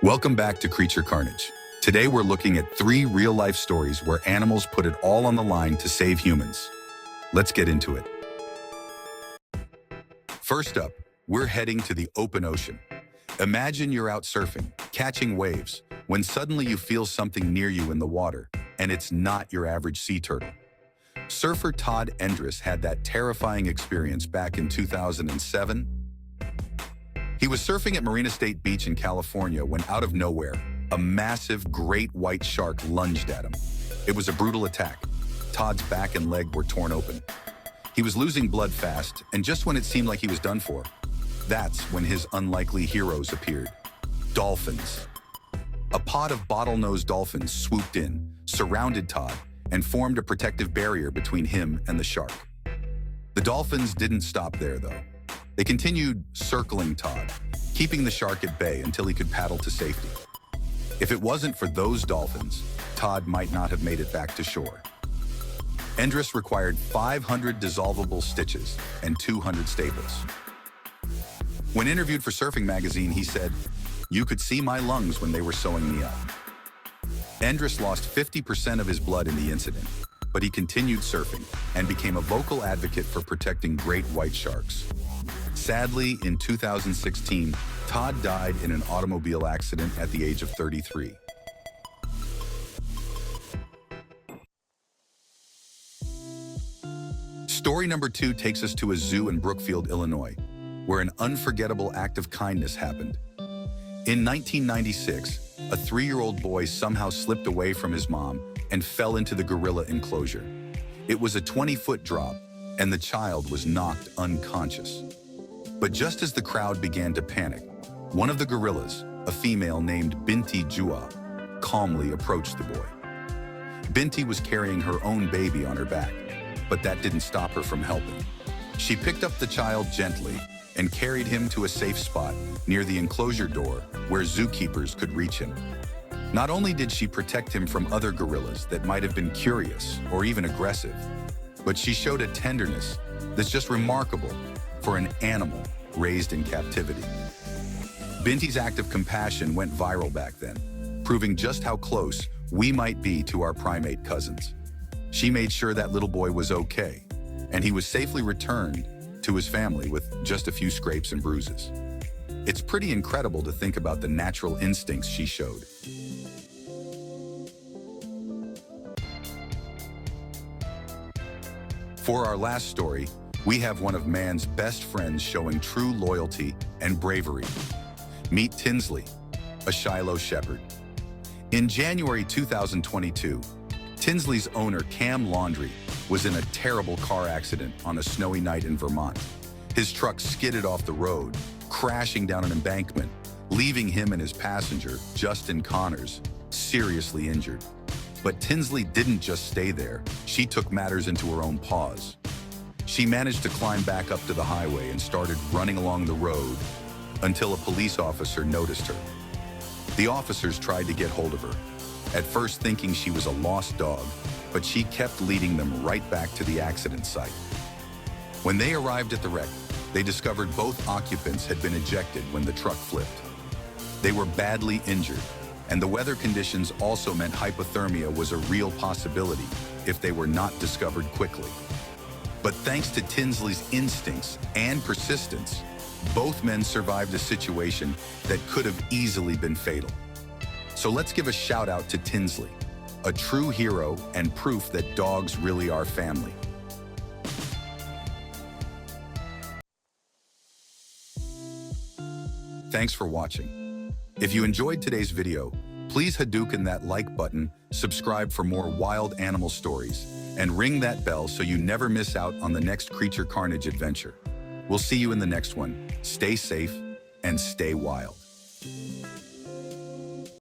Welcome back to Creature Carnage. Today we're looking at 3 real-life stories where animals put it all on the line to save humans. Let's get into it. First up, we're heading to the open ocean. Imagine you're out surfing, catching waves, when suddenly you feel something near you in the water, and it's not your average sea turtle. Surfer Todd Endress had that terrifying experience back in 2007. He was surfing at Marina State Beach in California when out of nowhere, a massive great white shark lunged at him. It was a brutal attack. Todd's back and leg were torn open. He was losing blood fast, and just when it seemed like he was done for, that's when his unlikely heroes appeared. Dolphins. A pod of bottlenose dolphins swooped in, surrounded Todd, and formed a protective barrier between him and the shark. The dolphins didn't stop there, though. They continued circling Todd, keeping the shark at bay until he could paddle to safety. If it wasn't for those dolphins, Todd might not have made it back to shore. Endress required 500 dissolvable stitches and 200 staples. When interviewed for Surfing Magazine, he said, "You could see my lungs when they were sewing me up." Endress lost 50% of his blood in the incident, but he continued surfing and became a vocal advocate for protecting great white sharks. Sadly, in 2016, Todd died in an automobile accident at the age of 33. Story number 2 takes us to a zoo in Brookfield, Illinois, where an unforgettable act of kindness happened. In 1996, a 3-year-old boy somehow slipped away from his mom and fell into the gorilla enclosure. It was a 20-foot drop, and the child was knocked unconscious. But just as the crowd began to panic, one of the gorillas, a female named Binti Jua, calmly approached the boy. Binti was carrying her own baby on her back, but that didn't stop her from helping. She picked up the child gently and carried him to a safe spot near the enclosure door where zookeepers could reach him. Not only did she protect him from other gorillas that might have been curious or even aggressive, but she showed a tenderness that's just remarkable for an animal raised in captivity. Binti's act of compassion went viral back then, proving just how close we might be to our primate cousins. She made sure that little boy was okay, and he was safely returned to his family with just a few scrapes and bruises. It's pretty incredible to think about the natural instincts she showed. For our last story, we have one of man's best friends showing true loyalty and bravery. Meet Tinsley, a Shiloh shepherd. In January 2022, Tinsley's owner, Cam Laundrie, was in a terrible car accident on a snowy night in Vermont. His truck skidded off the road, crashing down an embankment, leaving him and his passenger, Justin Connors, seriously injured. But Tinsley didn't just stay there. She took matters into her own paws. She managed to climb back up to the highway and started running along the road until a police officer noticed her. The officers tried to get hold of her, at first thinking she was a lost dog, but she kept leading them right back to the accident site. When they arrived at the wreck, they discovered both occupants had been ejected when the truck flipped. They were badly injured, and the weather conditions also meant hypothermia was a real possibility if they were not discovered quickly. But thanks to Tinsley's instincts and persistence, both men survived a situation that could have easily been fatal. So let's give a shout out to Tinsley, a true hero and proof that dogs really are family. Thanks for watching. If you enjoyed today's video, please Hadouken that like button, subscribe for more wild animal stories, and ring that bell so you never miss out on the next Creature Carnage adventure. We'll see you in the next one. Stay safe and stay wild.